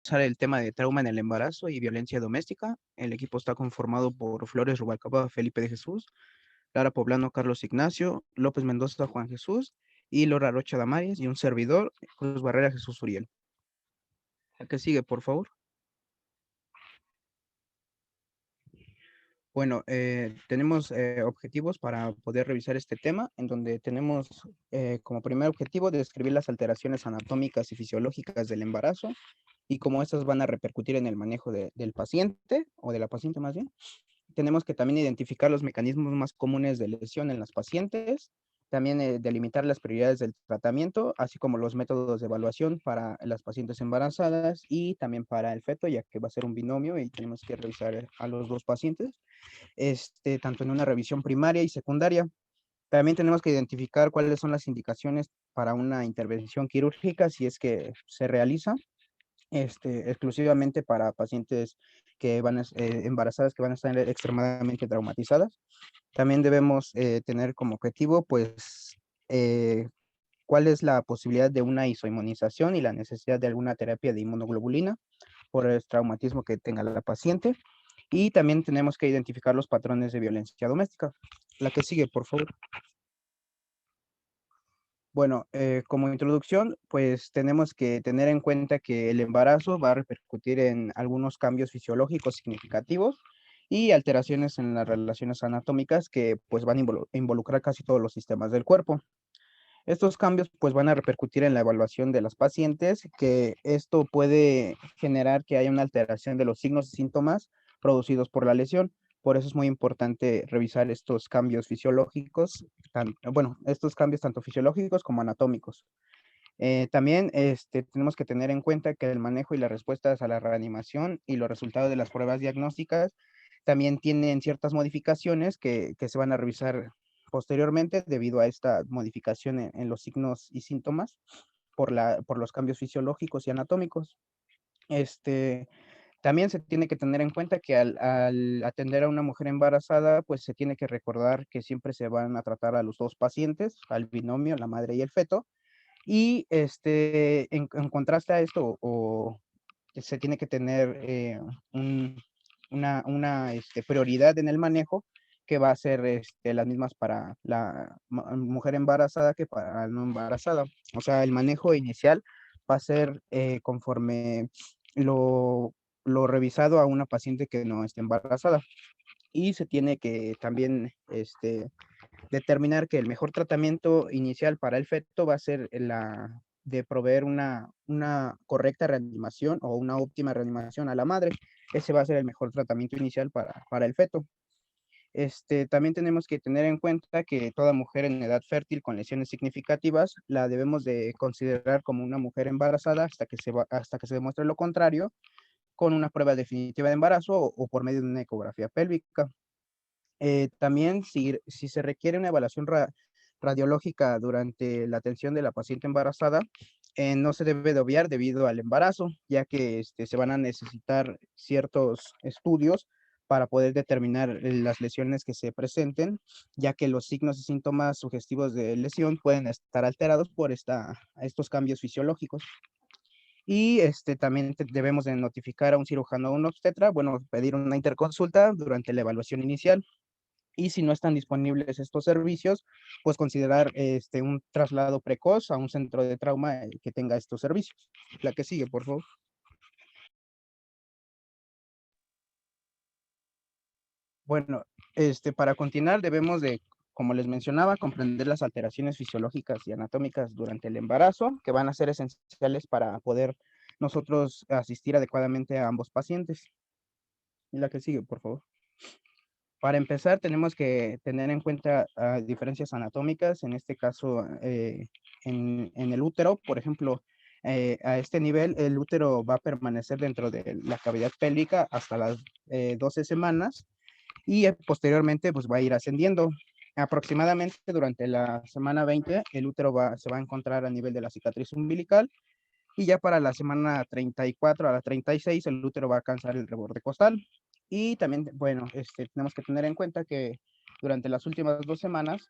Sale el tema de trauma en el embarazo y violencia doméstica. El equipo está conformado por Flores Rubalcaba, Felipe de Jesús, Lara Poblano, Carlos Ignacio, López Mendoza, Juan Jesús y Laura Rocha Damaris y un servidor, Cruz Barrera, Jesús Uriel. ¿El que sigue, por favor? Bueno, tenemos objetivos para poder revisar este tema, en donde tenemos como primer objetivo describir las alteraciones anatómicas y fisiológicas del embarazo y cómo estas van a repercutir en el manejo del paciente o de la paciente más bien. Tenemos que también identificar los mecanismos más comunes de lesión en las pacientes, también delimitar las prioridades del tratamiento, así como los métodos de evaluación para las pacientes embarazadas y también para el feto, ya que va a ser un binomio y tenemos que revisar a los dos pacientes, tanto en una revisión primaria y secundaria. También tenemos que identificar cuáles son las indicaciones para una intervención quirúrgica si es que se realiza exclusivamente para pacientes que van a, embarazadas que van a estar extremadamente traumatizadas. También debemos tener como objetivo, pues, cuál es la posibilidad de una isoinmunización y la necesidad de alguna terapia de inmunoglobulina por el traumatismo que tenga la paciente. Y también tenemos que identificar los patrones de violencia doméstica. La que sigue, por favor. Bueno, como introducción, pues tenemos que tener en cuenta que el embarazo va a repercutir en algunos cambios fisiológicos significativos y alteraciones en las relaciones anatómicas que pues van a involucrar casi todos los sistemas del cuerpo. Estos cambios pues van a repercutir en la evaluación de las pacientes, que esto puede generar que haya una alteración de los signos y síntomas producidos por la lesión. Por eso es muy importante revisar estos cambios fisiológicos, bueno, estos cambios tanto fisiológicos como anatómicos. También tenemos que tener en cuenta que el manejo y las respuestas a la reanimación y los resultados de las pruebas diagnósticas también tienen ciertas modificaciones que se van a revisar posteriormente debido a esta modificación en los signos y síntomas por los cambios fisiológicos y anatómicos. Este, También se tiene que tener en cuenta que al atender a una mujer embarazada, pues se tiene que recordar que siempre se van a tratar a los dos pacientes, al binomio, la madre y el feto, y en contraste a esto, o que se tiene que tener un- una prioridad en el manejo que va a ser las mismas para la mujer embarazada que para la no embarazada. O sea, el manejo inicial va a ser conforme lo, lo revisado a una paciente que no esté embarazada. Y se tiene que también determinar que el mejor tratamiento inicial para el feto va a ser la de proveer una correcta reanimación o una óptima reanimación a la madre. Ese va a ser el mejor tratamiento inicial para el feto. También tenemos que tener en cuenta que toda mujer en edad fértil con lesiones significativas la debemos de considerar como una mujer embarazada hasta que se demuestre lo contrario con una prueba definitiva de embarazo o por medio de una ecografía pélvica. También, si se requiere una evaluación radiológica durante la atención de la paciente embarazada, no se debe de obviar debido al embarazo, ya que se van a necesitar ciertos estudios para poder determinar las lesiones que se presenten, ya que los signos y síntomas sugestivos de lesión pueden estar alterados por estos cambios fisiológicos. Y también debemos de notificar a un cirujano o un obstetra, bueno, pedir una interconsulta durante la evaluación inicial. Y si no están disponibles estos servicios, pues considerar un traslado precoz a un centro de trauma que tenga estos servicios. La que sigue, por favor. Bueno, para continuar debemos de, como les mencionaba, comprender las alteraciones fisiológicas y anatómicas durante el embarazo, que van a ser esenciales para poder nosotros asistir adecuadamente a ambos pacientes. Y la que sigue, por favor. Para empezar, tenemos que tener en cuenta diferencias anatómicas, en este caso en el útero, por ejemplo, a este nivel el útero va a permanecer dentro de la cavidad pélvica hasta las 12 semanas y posteriormente pues va a ir ascendiendo. Aproximadamente durante la semana 20 el útero se va a encontrar a nivel de la cicatriz umbilical y ya para la semana 34 a la 36 el útero va a alcanzar el reborde costal. Y también, bueno, tenemos que tener en cuenta que durante las últimas 2 semanas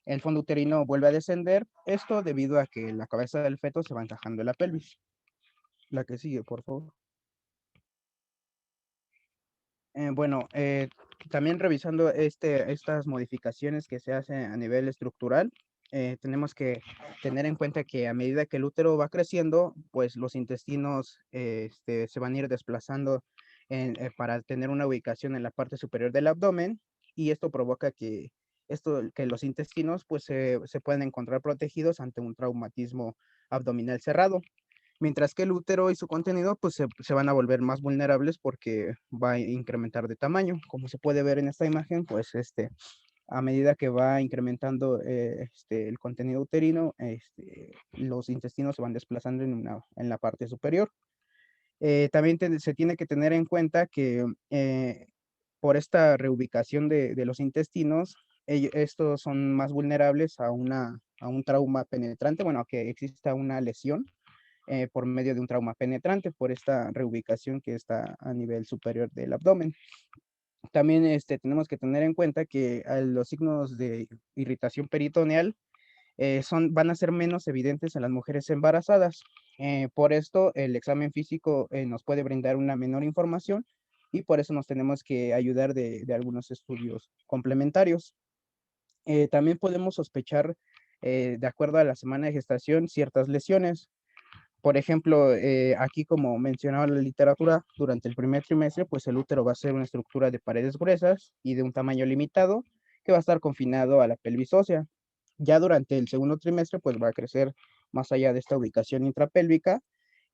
el fondo uterino vuelve a descender, esto debido a que la cabeza del feto se va encajando en la pelvis. La que sigue, por favor. Bueno, también revisando estas modificaciones que se hacen a nivel estructural, tenemos que tener en cuenta que a medida que el útero va creciendo, pues los intestinos se van a ir desplazando para tener una ubicación en la parte superior del abdomen y esto provoca que los intestinos pues se pueden encontrar protegidos ante un traumatismo abdominal cerrado. Mientras que el útero y su contenido pues se van a volver más vulnerables porque va a incrementar de tamaño. Como se puede ver en esta imagen, pues a medida que va incrementando el contenido uterino, los intestinos se van desplazando en la parte superior. También se tiene que tener en cuenta que por esta reubicación de los intestinos, estos son más vulnerables a un trauma penetrante, bueno, a que exista una lesión por medio de un trauma penetrante por esta reubicación que está a nivel superior del abdomen. También tenemos que tener en cuenta que los signos de irritación peritoneal van a ser menos evidentes en las mujeres embarazadas. Por esto, el examen físico nos puede brindar una menor información y por eso nos tenemos que ayudar de algunos estudios complementarios. También podemos sospechar, de acuerdo a la semana de gestación, ciertas lesiones. Por ejemplo, aquí como mencionaba la literatura, durante el primer trimestre, pues el útero va a ser una estructura de paredes gruesas y de un tamaño limitado que va a estar confinado a la pelvis ósea. Ya durante el segundo trimestre, pues va a crecer más allá de esta ubicación intrapélvica,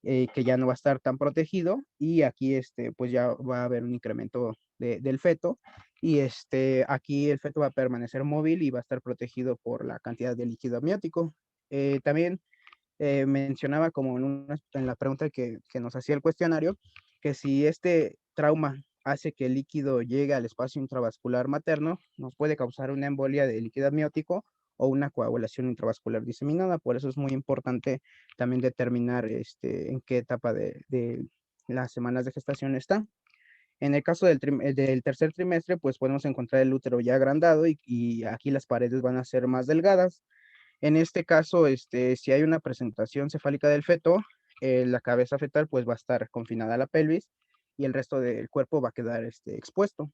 que ya no va a estar tan protegido y aquí pues ya va a haber un incremento del feto y aquí el feto va a permanecer móvil y va a estar protegido por la cantidad de líquido amniótico. También mencionaba como en la pregunta que nos hacía el cuestionario, que si este trauma hace que el líquido llegue al espacio intravascular materno, nos puede causar una embolia de líquido amniótico o una coagulación intravascular diseminada. Por eso es muy importante también determinar en qué etapa de las semanas de gestación está. En el caso del tercer trimestre, pues podemos encontrar el útero ya agrandado y aquí las paredes van a ser más delgadas. En este caso, si hay una presentación cefálica del feto, la cabeza fetal pues va a estar confinada a la pelvis y el resto del cuerpo va a quedar expuesto.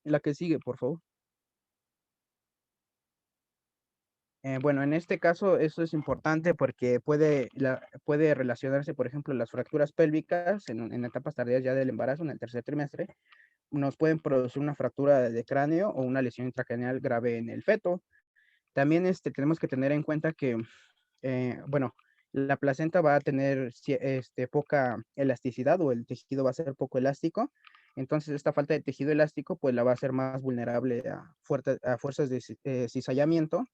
La que sigue, por favor. Bueno, en este caso eso es importante porque puede relacionarse, por ejemplo, las fracturas pélvicas en etapas tardías ya del embarazo, en el tercer trimestre, nos pueden producir una fractura de cráneo o una lesión intracraneal grave en el feto. También tenemos que tener en cuenta que bueno, la placenta va a tener poca elasticidad o el tejido va a ser poco elástico. Entonces, esta falta de tejido elástico, pues la va a hacer más vulnerable a fuerzas de cizallamiento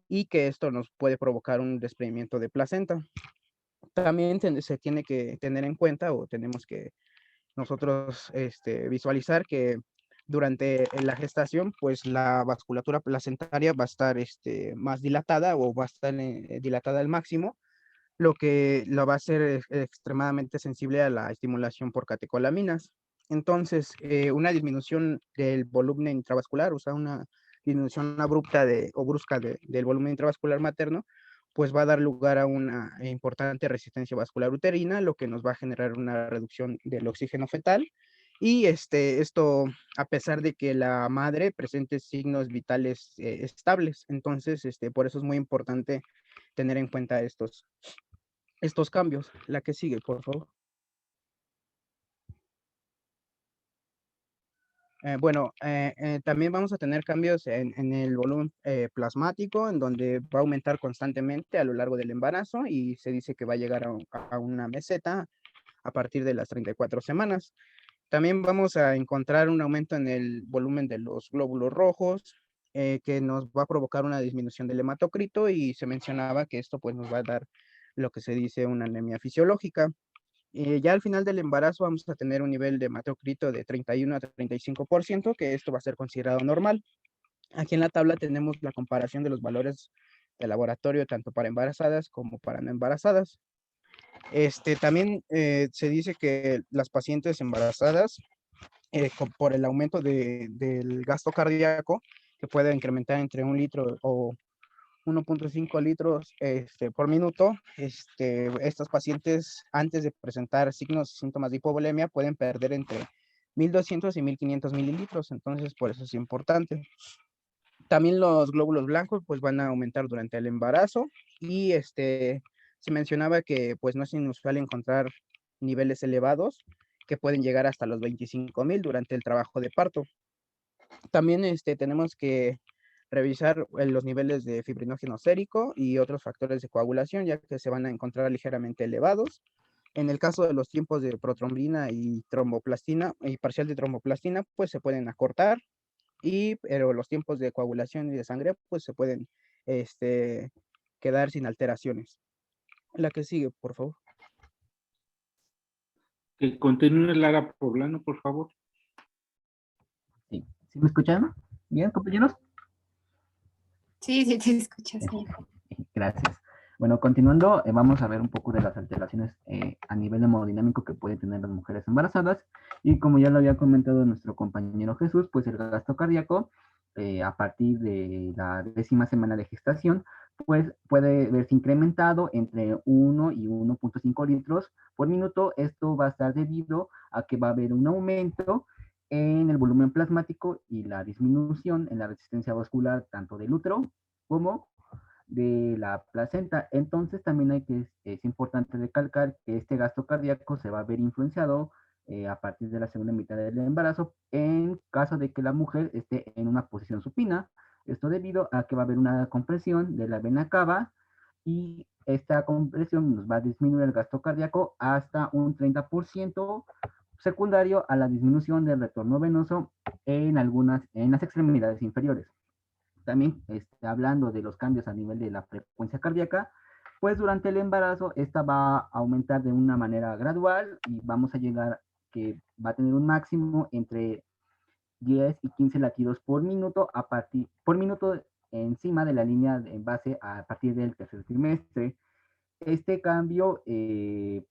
y que esto nos puede provocar un desprendimiento de placenta. También se tiene que tener en cuenta o tenemos que nosotros visualizar que durante la gestación, pues la vasculatura placentaria va a estar más dilatada o va a estar dilatada al máximo, lo que lo va a hacer extremadamente sensible a la estimulación por catecolaminas. Entonces, una disminución del volumen intravascular, o sea, una disminución abrupta o brusca del volumen intravascular materno, pues va a dar lugar a una importante resistencia vascular uterina, lo que nos va a generar una reducción del oxígeno fetal. Y esto, a pesar de que la madre presente signos vitales estables. Entonces, por eso es muy importante tener en cuenta estos cambios. La que sigue, por favor. Bueno, también vamos a tener cambios en el volumen plasmático, en donde va a aumentar constantemente a lo largo del embarazo y se dice que va a llegar a una meseta a partir de las 34 semanas. También vamos a encontrar un aumento en el volumen de los glóbulos rojos, que nos va a provocar una disminución del hematocrito y se mencionaba que esto pues nos va a dar lo que se dice una anemia fisiológica. Ya al final del embarazo vamos a tener un nivel de hematocrito de 31 a 35%, que esto va a ser considerado normal. Aquí en la tabla tenemos la comparación de los valores de laboratorio tanto para embarazadas como para no embarazadas. También se dice que las pacientes embarazadas, por el aumento del gasto cardíaco, que puede incrementar entre 1 litro o 1.5 litros por minuto. Estas pacientes, antes de presentar signos y síntomas de hipovolemia, pueden perder entre 1200 y 1500 mililitros, entonces por eso es importante. También los glóbulos blancos pues van a aumentar durante el embarazo y se mencionaba que pues no es inusual encontrar niveles elevados que pueden llegar hasta los 25,000 durante el trabajo de parto. También tenemos que revisar los niveles de fibrinógeno sérico y otros factores de coagulación, ya que se van a encontrar ligeramente elevados. En el caso de los tiempos de protrombina y tromboplastina y parcial de tromboplastina, pues se pueden acortar, pero los tiempos de coagulación y de sangre, pues se pueden este, quedar sin alteraciones. La que sigue, por favor. Que continúe Lara Poblano, por favor. Sí, ¿sí me escuchan? ¿Bien, compañeros? Sí, sí, te escuchas bien. Gracias. Bueno, continuando, vamos a ver un poco de las alteraciones a nivel hemodinámico que pueden tener las mujeres embarazadas. Y como ya lo había comentado nuestro compañero Jesús, pues el gasto cardíaco, a partir de la 10ª semana de gestación, pues puede verse incrementado entre 1 y 1.5 litros por minuto. Esto va a estar debido a que va a haber un aumento en el volumen plasmático y la disminución en la resistencia vascular tanto del útero como de la placenta. Entonces también es importante recalcar que este gasto cardíaco se va a ver influenciado a partir de la segunda mitad del embarazo en caso de que la mujer esté en una posición supina. Esto debido a que va a haber una compresión de la vena cava y esta compresión nos va a disminuir el gasto cardíaco hasta un 30%, secundario a la disminución del retorno venoso en las extremidades inferiores. También hablando de los cambios a nivel de la frecuencia cardíaca, pues durante el embarazo esta va a aumentar de una manera gradual y vamos a llegar que va a tener un máximo entre 10 y 15 latidos por minuto encima de la línea de base a partir del tercer trimestre. Este cambio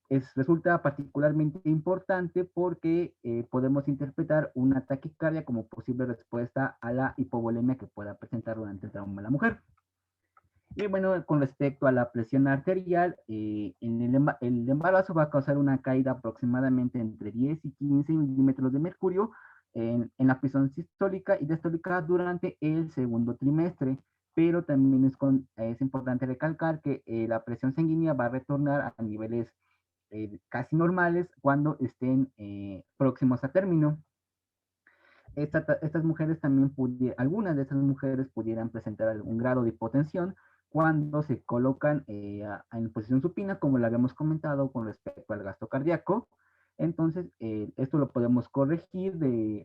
resulta particularmente importante porque podemos interpretar una taquicardia como posible respuesta a la hipovolemia que pueda presentar durante el trauma de la mujer. Y bueno, con respecto a la presión arterial, el embarazo va a causar una caída aproximadamente entre 10 y 15 milímetros de mercurio en la presión sistólica y diastólica durante el segundo trimestre, pero también es importante recalcar que la presión sanguínea va a retornar a niveles casi normales cuando estén próximos a término. Estas mujeres también algunas de estas mujeres pudieran presentar algún grado de hipotensión cuando se colocan en posición supina, como lo habíamos comentado con respecto al gasto cardíaco. Entonces, esto lo podemos corregir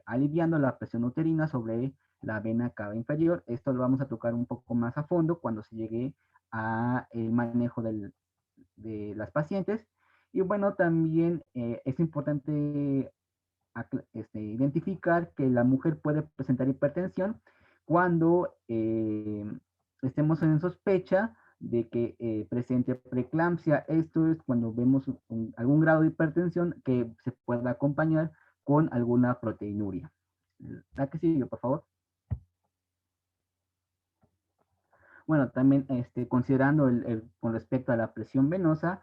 aliviando la presión uterina sobre la vena cava inferior. Esto lo vamos a tocar un poco más a fondo cuando se llegue a el manejo de las pacientes. Y bueno, también es importante identificar que la mujer puede presentar hipertensión cuando estemos en sospecha de que presente preeclampsia. Esto es cuando vemos algún grado de hipertensión que se pueda acompañar con alguna proteinuria. La que sigue, por favor. Bueno, también considerando con respecto a la presión venosa,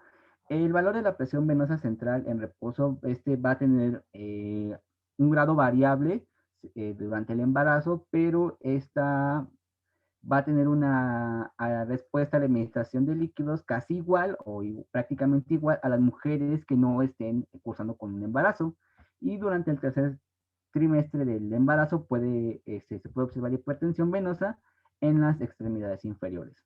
el valor de la presión venosa central en reposo va a tener un grado variable durante el embarazo, pero esta va a tener una respuesta a la administración de líquidos casi igual o prácticamente igual a las mujeres que no estén cursando con un embarazo. Y durante el tercer trimestre del embarazo se puede observar hipertensión venosa en las extremidades inferiores.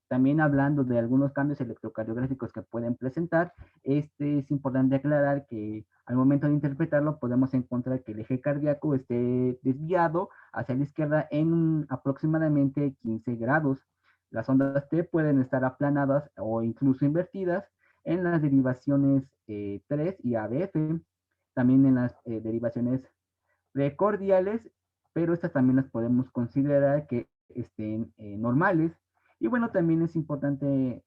También hablando de algunos cambios electrocardiográficos que pueden presentar, es importante aclarar que al momento de interpretarlo podemos encontrar que el eje cardíaco esté desviado hacia la izquierda en aproximadamente 15 grados. Las ondas T pueden estar aplanadas o incluso invertidas en las derivaciones 3 y ABF, también en las derivaciones precordiales, pero estas también las podemos considerar que estén normales. Y bueno, también es importante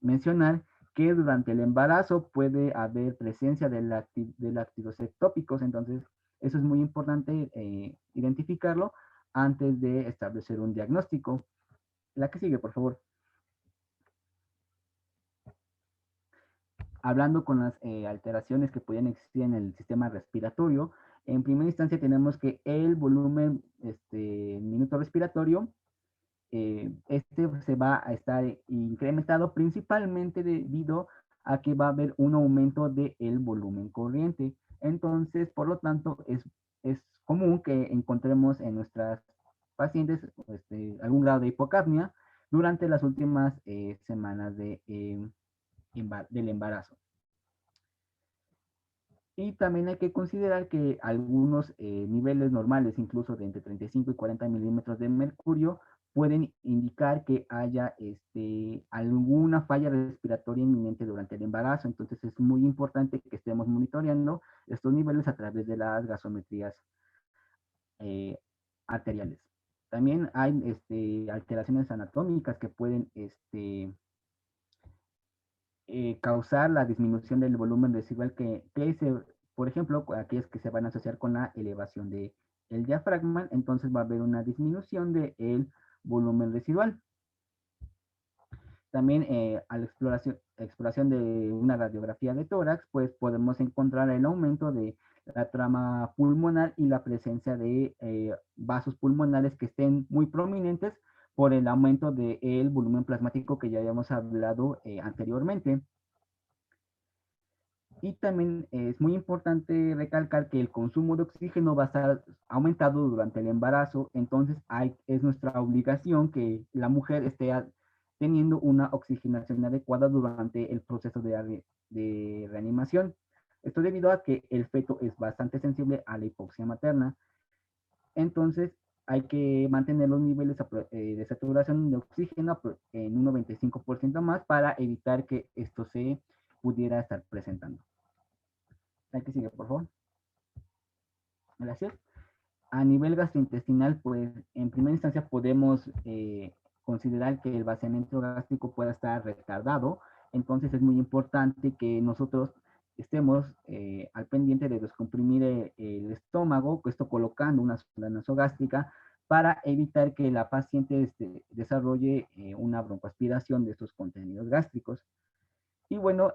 mencionar que durante el embarazo puede haber presencia de láctidos ectópicos, entonces eso es muy importante identificarlo antes de establecer un diagnóstico. La que sigue, por favor. hablando con las alteraciones que podían existir en el sistema respiratorio, en primera instancia tenemos que el volumen minuto respiratorio, se va a estar incrementado principalmente debido a que va a haber un aumento del volumen corriente. Entonces, por lo tanto, es común que encontremos en nuestras pacientes algún grado de hipocapnia durante las últimas semanas del embarazo. Y también hay que considerar que algunos niveles normales, incluso de entre 35 y 40 milímetros de mercurio, pueden indicar que haya alguna falla respiratoria inminente durante el embarazo. Entonces es muy importante que estemos monitoreando estos niveles a través de las gasometrías arteriales. También hay alteraciones anatómicas que pueden causar la disminución del volumen residual por ejemplo, aquellas que se van a asociar con la elevación del diafragma, entonces va a haber una disminución del volumen residual. También a la exploración de una radiografía de tórax, pues podemos encontrar el aumento de la trama pulmonar y la presencia de vasos pulmonares que estén muy prominentes por el aumento del volumen plasmático que ya habíamos hablado anteriormente. Y también es muy importante recalcar que el consumo de oxígeno va a estar aumentado durante el embarazo, entonces es nuestra obligación que la mujer esté teniendo una oxigenación adecuada durante el proceso de reanimación. Esto debido a que el feto es bastante sensible a la hipoxia materna. Entonces, hay que mantener los niveles de saturación de oxígeno en un 95% más para evitar que esto se pudiera estar presentando. Aquí sigue, por favor. Gracias. A nivel gastrointestinal, pues, en primera instancia podemos considerar que el vaciamiento gástrico pueda estar retardado. Entonces, es muy importante que nosotros estemos al pendiente de descomprimir el estómago, esto colocando una sonda nasogástrica para evitar que la paciente desarrolle una broncoaspiración de estos contenidos gástricos. Y bueno,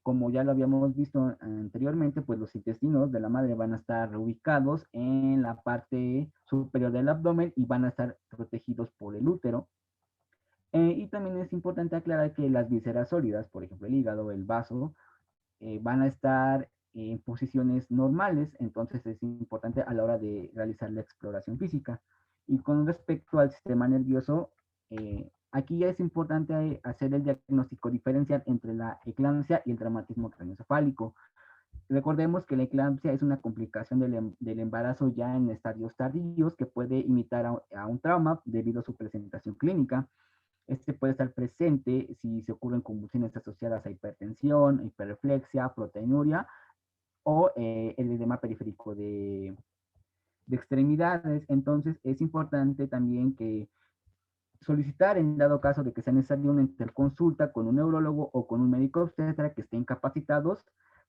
como ya lo habíamos visto anteriormente, pues los intestinos de la madre van a estar reubicados en la parte superior del abdomen y van a estar protegidos por el útero. Y también es importante aclarar que las vísceras sólidas, por ejemplo el hígado, el vaso, van a estar en posiciones normales, entonces es importante a la hora de realizar la exploración física. Y con respecto al sistema nervioso, aquí ya es importante hacer el diagnóstico diferencial entre la eclampsia y el traumatismo craneoencefálico. Recordemos que la eclampsia es una complicación del embarazo ya en estadios tardíos que puede imitar a un trauma debido a su presentación clínica. Este puede estar presente si se ocurren convulsiones asociadas a hipertensión, hiperreflexia, proteinuria o el edema periférico de extremidades. Entonces es importante también que solicitar en dado caso de que sea necesario una interconsulta con un neurólogo o con un médico obstetra que estén capacitados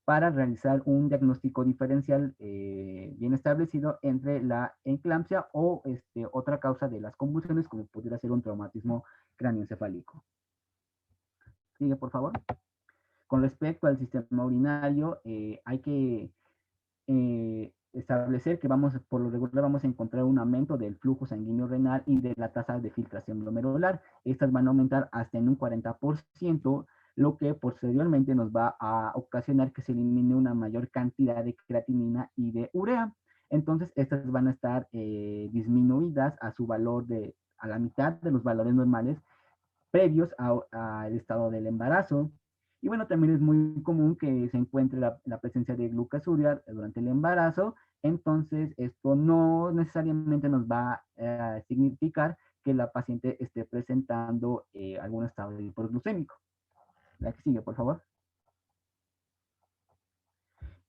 para realizar un diagnóstico diferencial bien establecido entre la eclampsia o otra causa de las convulsiones, como pudiera ser un traumatismo cráneoencefálico. Sigue, por favor. Con respecto al sistema urinario, hay que establecer que por lo regular vamos a encontrar un aumento del flujo sanguíneo renal y de la tasa de filtración glomerular. Estas van a aumentar hasta en un 40%, lo que posteriormente nos va a ocasionar que se elimine una mayor cantidad de creatinina y de urea. Entonces, estas van a estar disminuidas a su valor a la mitad de los valores normales previos al estado del embarazo. Y bueno, también es muy común que se encuentre la presencia de glucosuria durante el embarazo, entonces esto no necesariamente nos va a significar que la paciente esté presentando algún estado hiperglucémico. La que sigue, por favor.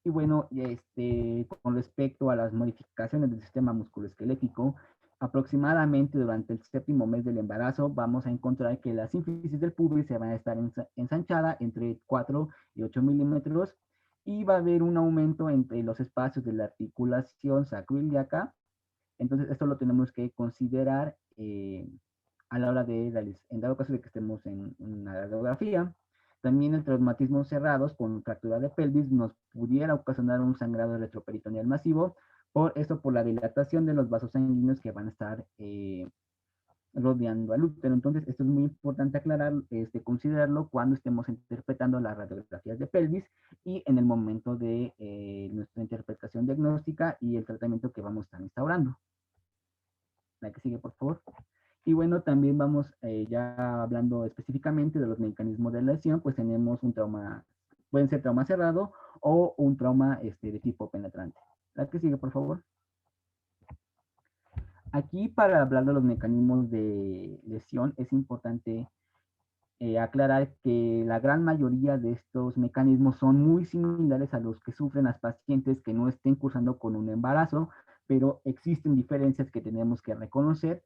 Y bueno, con respecto a las modificaciones del sistema musculoesquelético, aproximadamente durante el 7º mes del embarazo vamos a encontrar que la sínfisis del pubis se va a estar ensanchada entre 4 y 8 milímetros y va a haber un aumento entre los espacios de la articulación sacroiliaca. Entonces esto lo tenemos que considerar a la hora de realizar, en dado caso de que estemos en una radiografía. También el traumatismo cerrados con fractura de pelvis nos pudiera ocasionar un sangrado retroperitoneal masivo, por la dilatación de los vasos sanguíneos que van a estar rodeando al útero. Entonces, esto es muy importante aclarar, considerarlo cuando estemos interpretando las radiografías de pelvis y en el momento de nuestra interpretación diagnóstica y el tratamiento que vamos a estar instaurando. La que sigue, por favor. Y bueno, también vamos ya hablando específicamente de los mecanismos de lesión, pues tenemos un trauma, pueden ser trauma cerrado o un trauma de tipo penetrante. La que sigue, por favor. Aquí, para hablar de los mecanismos de lesión, es importante aclarar que la gran mayoría de estos mecanismos son muy similares a los que sufren las pacientes que no estén cursando con un embarazo, pero existen diferencias que tenemos que reconocer.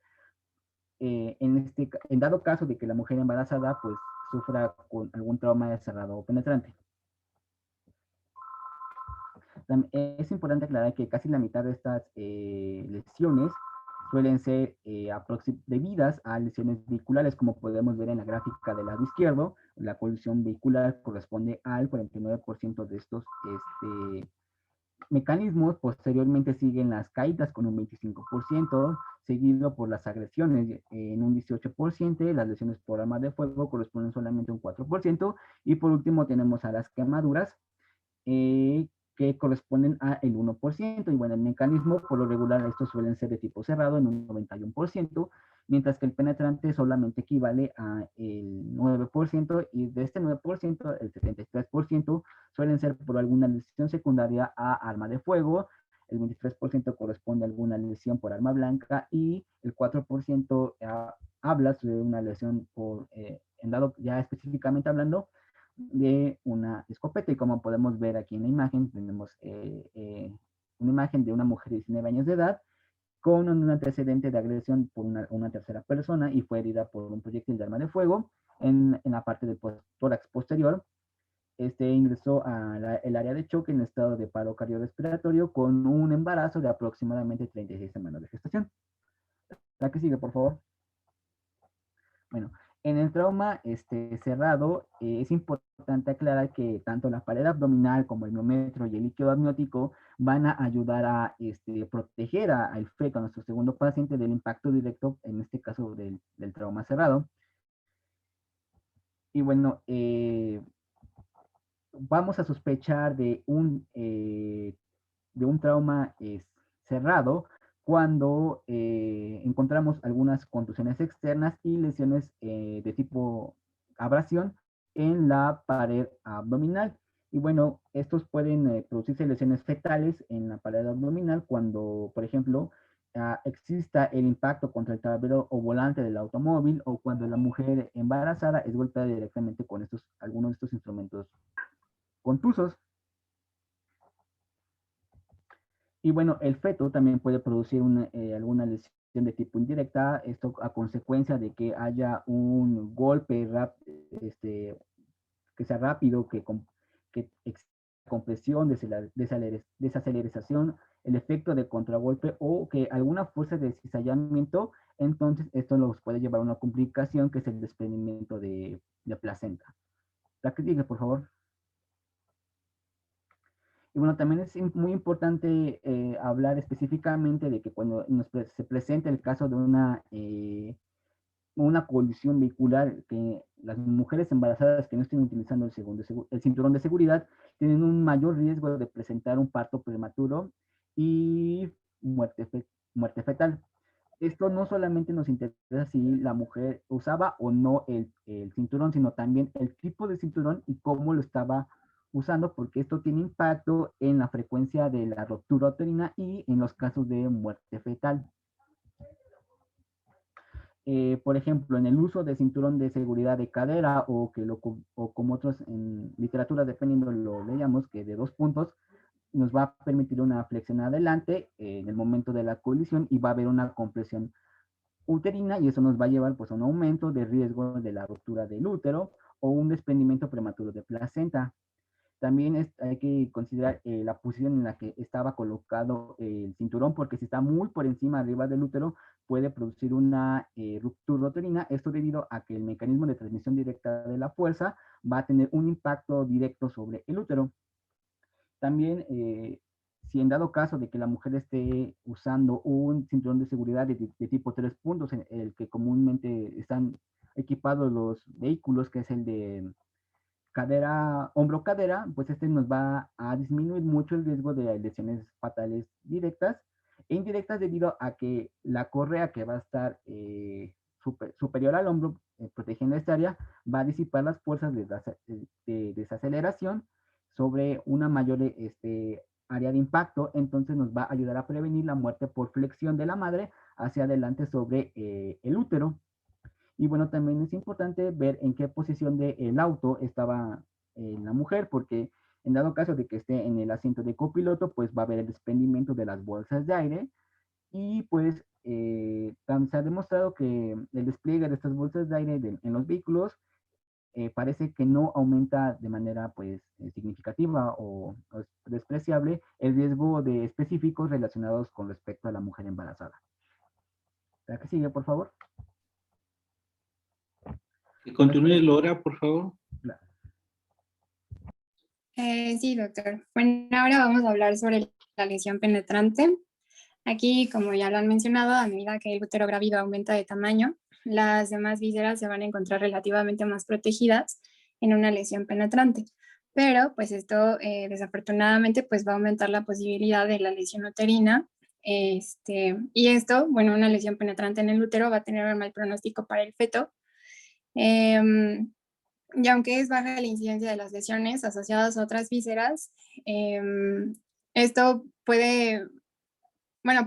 En dado caso de que la mujer embarazada pues sufra con algún trauma cerrado o penetrante. Es importante aclarar que casi la mitad de estas lesiones suelen ser debidas a lesiones vehiculares, como podemos ver en la gráfica del lado izquierdo. La colusión vehicular corresponde al 49% de estos mecanismos. Posteriormente siguen las caídas con un 25%, seguido por las agresiones en un 18%, las lesiones por arma de fuego corresponden solamente a un 4%, y por último tenemos a las quemaduras, que corresponden a el 1%, y bueno, el mecanismo por lo regular estos suelen ser de tipo cerrado en un 91%, mientras que el penetrante solamente equivale a el 9%, y de este 9%, el 73% suelen ser por alguna lesión secundaria a arma de fuego, el 23% corresponde a alguna lesión por arma blanca, y el 4% habla sobre una lesión por, en dado ya específicamente hablando, de una escopeta. Y como podemos ver aquí en la imagen, tenemos una imagen de una mujer de 19 años de edad con un antecedente de agresión por una tercera persona, y fue herida por un proyectil de arma de fuego en la parte del tórax posterior. Ingresó al área de choque en estado de paro cardiorrespiratorio con un embarazo de aproximadamente 36 semanas de gestación. La que sigue, por favor. Bueno, en el trauma cerrado, es importante aclarar que tanto la pared abdominal como el miometro y el líquido amniótico van a ayudar a proteger al feto, a nuestro segundo paciente, del impacto directo, en este caso del trauma cerrado. Y bueno, vamos a sospechar de un trauma cerrado cuando encontramos algunas contusiones externas y lesiones de tipo abrasión en la pared abdominal. Y bueno, estos pueden producirse lesiones fetales en la pared abdominal cuando, por ejemplo, exista el impacto contra el tablero o volante del automóvil, o cuando la mujer embarazada es golpeada directamente con algunos de estos instrumentos contusos. Y bueno, el feto también puede producir alguna lesión de tipo indirecta, esto a consecuencia de que haya un golpe que sea rápido, que compresión, desaceleración, el efecto de contragolpe, o que alguna fuerza de cizallamiento. Entonces esto nos puede llevar a una complicación, que es el desprendimiento de placenta. La que sigue, por favor. Y bueno, también es muy importante hablar específicamente de que cuando se presenta el caso de una colisión vehicular, que las mujeres embarazadas que no estén utilizando el cinturón de seguridad tienen un mayor riesgo de presentar un parto prematuro y muerte fetal. Esto no solamente nos interesa si la mujer usaba o no el cinturón, sino también el tipo de cinturón y cómo lo estaba usando, porque esto tiene impacto en la frecuencia de la ruptura uterina y en los casos de muerte fetal. Por ejemplo, en el uso de cinturón de seguridad de cadera, o como otros en literatura, dependiendo lo leamos, que de 2 puntos, nos va a permitir una flexión adelante en el momento de la colisión, y va a haber una compresión uterina, y eso nos va a llevar pues a un aumento de riesgo de la ruptura del útero o un desprendimiento prematuro de placenta. También hay que considerar la posición en la que estaba colocado el cinturón, porque si está muy por encima, arriba del útero, puede producir una ruptura uterina. Esto debido a que el mecanismo de transmisión directa de la fuerza va a tener un impacto directo sobre el útero. También, si en dado caso de que la mujer esté usando un cinturón de seguridad de tipo 3 puntos, en el que comúnmente están equipados los vehículos, que es el de cadera, hombro-cadera, pues este nos va a disminuir mucho el riesgo de lesiones fatales directas e indirectas, debido a que la correa que va a estar superior al hombro, protegiendo esta área, va a disipar las fuerzas de desaceleración sobre una mayor área de impacto. Entonces nos va a ayudar a prevenir la muerte por flexión de la madre hacia adelante sobre el útero. Y bueno, también es importante ver en qué posición del auto estaba la mujer, porque en dado caso de que esté en el asiento de copiloto, pues va a haber el desprendimiento de las bolsas de aire, y pues se ha demostrado que el despliegue de estas bolsas de aire en los vehículos parece que no aumenta de manera pues significativa o despreciable el riesgo de específicos relacionados con respecto a la mujer embarazada. ¿La que sigue, por favor? Que continúe Laura, por favor. Sí, doctor. Bueno, ahora vamos a hablar sobre la lesión penetrante. Aquí, como ya lo han mencionado, a medida que el útero grávido aumenta de tamaño, las demás vísceras se van a encontrar relativamente más protegidas en una lesión penetrante. Pero, pues esto desafortunadamente pues va a aumentar la posibilidad de la lesión uterina. Y esto, bueno, una lesión penetrante en el útero va a tener un mal pronóstico para el feto. Y aunque es baja la incidencia de las lesiones asociadas a otras vísceras, esto puede, bueno,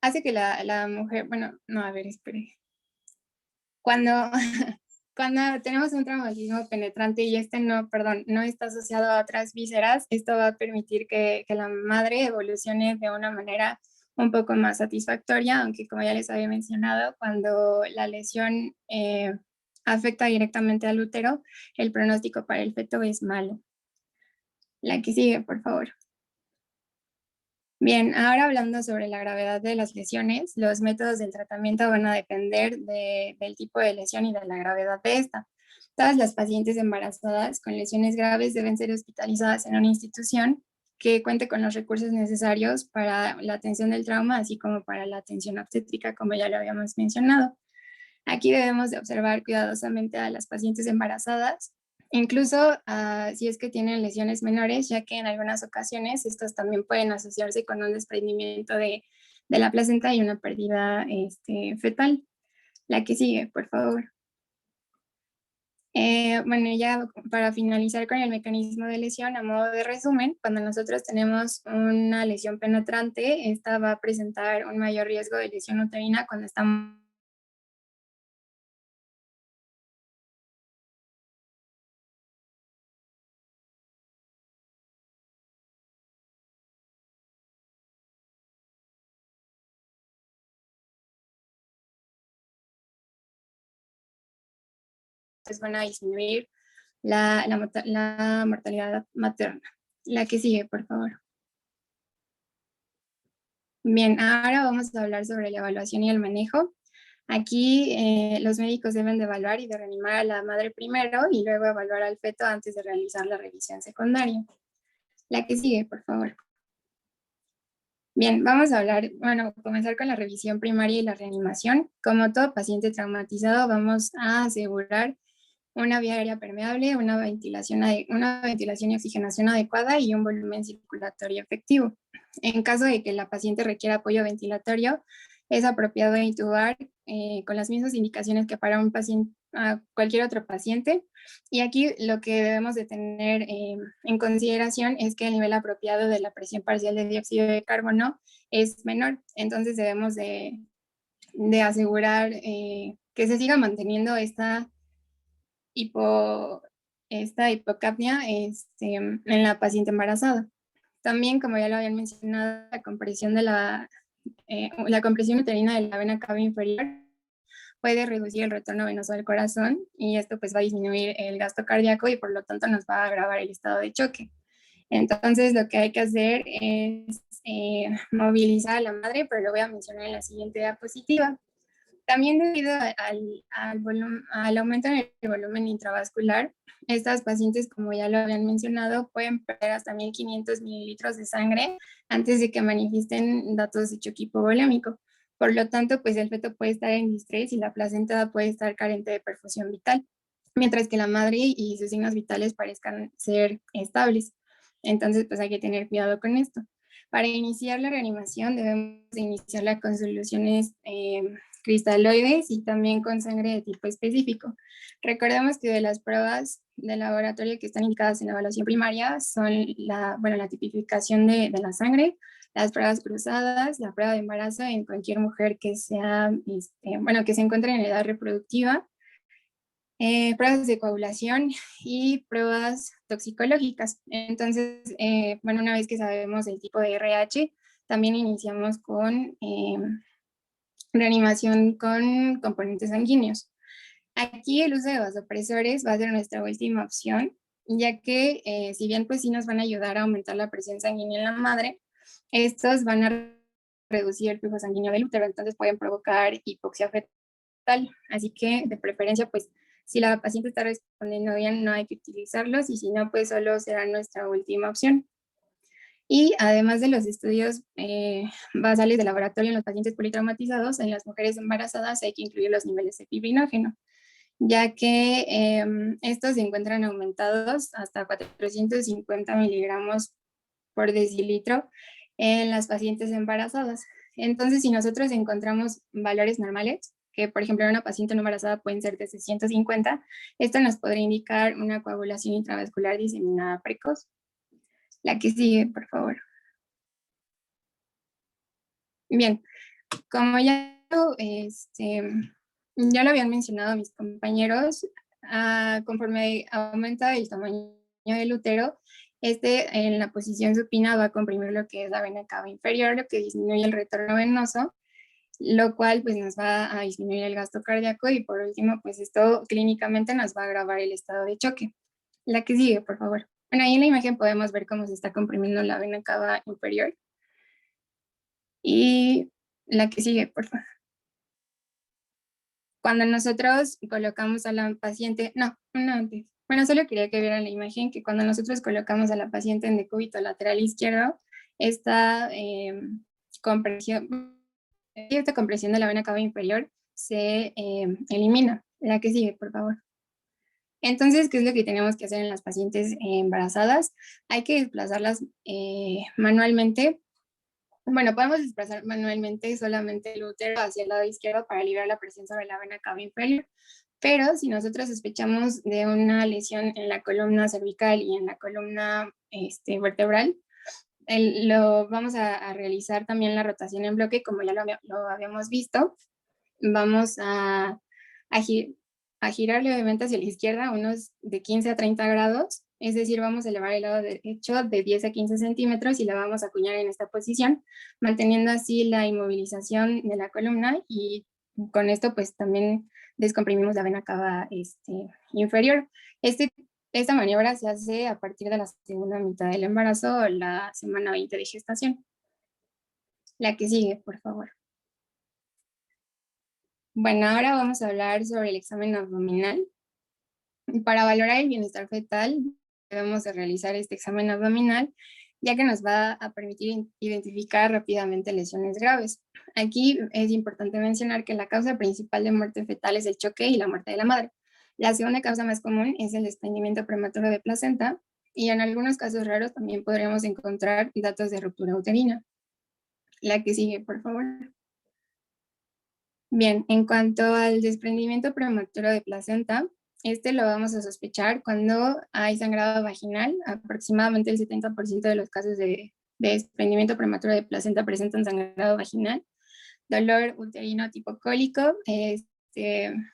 hace que la mujer, bueno, no, a ver, espere. Cuando, cuando tenemos un traumatismo penetrante y no está asociado a otras vísceras, esto va a permitir que la madre evolucione de una manera un poco más satisfactoria, aunque como ya les había mencionado, cuando la lesión afecta directamente al útero, el pronóstico para el feto es malo. La que sigue, por favor. Bien, ahora hablando sobre la gravedad de las lesiones, los métodos del tratamiento van a depender del tipo de lesión y de la gravedad de esta. Todas las pacientes embarazadas con lesiones graves deben ser hospitalizadas en una institución que cuente con los recursos necesarios para la atención del trauma, así como para la atención obstétrica, como ya lo habíamos mencionado. Aquí debemos de observar cuidadosamente a las pacientes embarazadas, incluso si es que tienen lesiones menores, ya que en algunas ocasiones estas también pueden asociarse con un desprendimiento de la placenta y una pérdida fetal. La que sigue, por favor. Bueno, ya para finalizar con el mecanismo de lesión, a modo de resumen, cuando nosotros tenemos una lesión penetrante, esta va a presentar un mayor riesgo de lesión uterina cuando estamos van a disminuir la mortalidad materna. La que sigue, por favor. Bien, ahora vamos a hablar sobre la evaluación y el manejo. Aquí los médicos deben de evaluar y de reanimar a la madre primero y luego evaluar al feto antes de realizar la revisión secundaria. La que sigue, por favor. Bien, vamos a hablar, bueno, comenzar con la revisión primaria y la reanimación. Como todo paciente traumatizado, vamos a asegurar una vía aérea permeable, una ventilación y oxigenación adecuada y un volumen circulatorio efectivo. En caso de que la paciente requiera apoyo ventilatorio, es apropiado intubar con las mismas indicaciones que para un paciente, cualquier otro paciente. Y aquí lo que debemos de tener en consideración es que el nivel apropiado de la presión parcial de dióxido de carbono es menor. Entonces debemos de asegurar que se siga manteniendo esta hipocapnia en la paciente embarazada. También, como ya lo habían mencionado, la compresión uterina de la vena cava inferior puede reducir el retorno venoso del corazón y esto pues va a disminuir el gasto cardíaco y por lo tanto nos va a agravar el estado de choque. Entonces lo que hay que hacer es movilizar a la madre, pero lo voy a mencionar en la siguiente diapositiva. También debido al aumento en el volumen intravascular, estas pacientes, como ya lo habían mencionado, pueden perder hasta 1.500 mililitros de sangre antes de que manifiesten datos de choque hipovolémico. Por lo tanto, pues el feto puede estar en distrés y la placenta puede estar carente de perfusión vital, mientras que la madre y sus signos vitales parezcan ser estables. Entonces, pues hay que tener cuidado con esto. Para iniciar la reanimación debemos iniciarla con soluciones cristaloides y también con sangre de tipo específico. Recordemos que de las pruebas de laboratorio que están indicadas en la evaluación primaria son la tipificación de la sangre, las pruebas cruzadas, la prueba de embarazo en cualquier mujer que sea, que se encuentre en edad reproductiva, pruebas de coagulación y pruebas toxicológicas. Entonces, una vez que sabemos el tipo de RH, también iniciamos con reanimación con componentes sanguíneos. Aquí el uso de vasopresores va a ser nuestra última opción, ya que si bien pues sí nos van a ayudar a aumentar la presión sanguínea en la madre, estos van a reducir el flujo sanguíneo del útero, entonces pueden provocar hipoxia fetal. Así que de preferencia pues si la paciente está respondiendo bien no hay que utilizarlos y si no pues solo será nuestra última opción. Y además de los estudios basales de laboratorio en los pacientes politraumatizados, en las mujeres embarazadas hay que incluir los niveles de fibrinógeno, ya que estos se encuentran aumentados hasta 450 miligramos por decilitro en las pacientes embarazadas. Entonces, si nosotros encontramos valores normales, que por ejemplo en una paciente no embarazada pueden ser de 650, esto nos podría indicar una coagulación intravascular diseminada precoz. La que sigue, por favor. Bien, como ya lo habían mencionado mis compañeros, conforme aumenta el tamaño del útero, en la posición supina va a comprimir lo que es la vena cava inferior, lo que disminuye el retorno venoso, lo cual pues nos va a disminuir el gasto cardíaco y por último pues esto clínicamente nos va a agravar el estado de choque. La que sigue, por favor. Bueno, ahí en la imagen podemos ver cómo se está comprimiendo la vena cava inferior. Y la que sigue, por favor. Cuando nosotros colocamos a la paciente, no antes. Bueno, solo quería que vieran la imagen que cuando nosotros colocamos a la paciente en decúbito lateral izquierdo, esta compresión de la vena cava inferior se elimina. La que sigue, por favor. Entonces, ¿qué es lo que tenemos que hacer en las pacientes embarazadas? Hay que desplazarlas manualmente. Bueno, podemos desplazar manualmente solamente el útero hacia el lado izquierdo para liberar la presión sobre la vena cava inferior, pero si nosotros sospechamos de una lesión en la columna cervical y en la columna vertebral, lo vamos a realizar también la rotación en bloque, como ya lo habíamos visto. Vamos a girar levemente hacia la izquierda, unos de 15 a 30 grados, es decir, vamos a elevar el lado derecho de 10 a 15 centímetros y la vamos a acuñar en esta posición, manteniendo así la inmovilización de la columna y con esto pues también descomprimimos la vena cava inferior. Esta maniobra se hace a partir de la segunda mitad del embarazo o la semana 20 de gestación. La que sigue, por favor. Bueno, ahora vamos a hablar sobre el examen abdominal. Para valorar el bienestar fetal, debemos de realizar este examen abdominal, ya que nos va a permitir identificar rápidamente lesiones graves. Aquí es importante mencionar que la causa principal de muerte fetal es el choque y la muerte de la madre. La segunda causa más común es el desprendimiento prematuro de placenta, y en algunos casos raros también podríamos encontrar datos de ruptura uterina. La que sigue, por favor. Bien, en cuanto al desprendimiento prematuro de placenta, lo vamos a sospechar cuando hay sangrado vaginal. Aproximadamente el 70% de los casos de desprendimiento prematuro de placenta presentan sangrado vaginal, dolor uterino tipo cólico,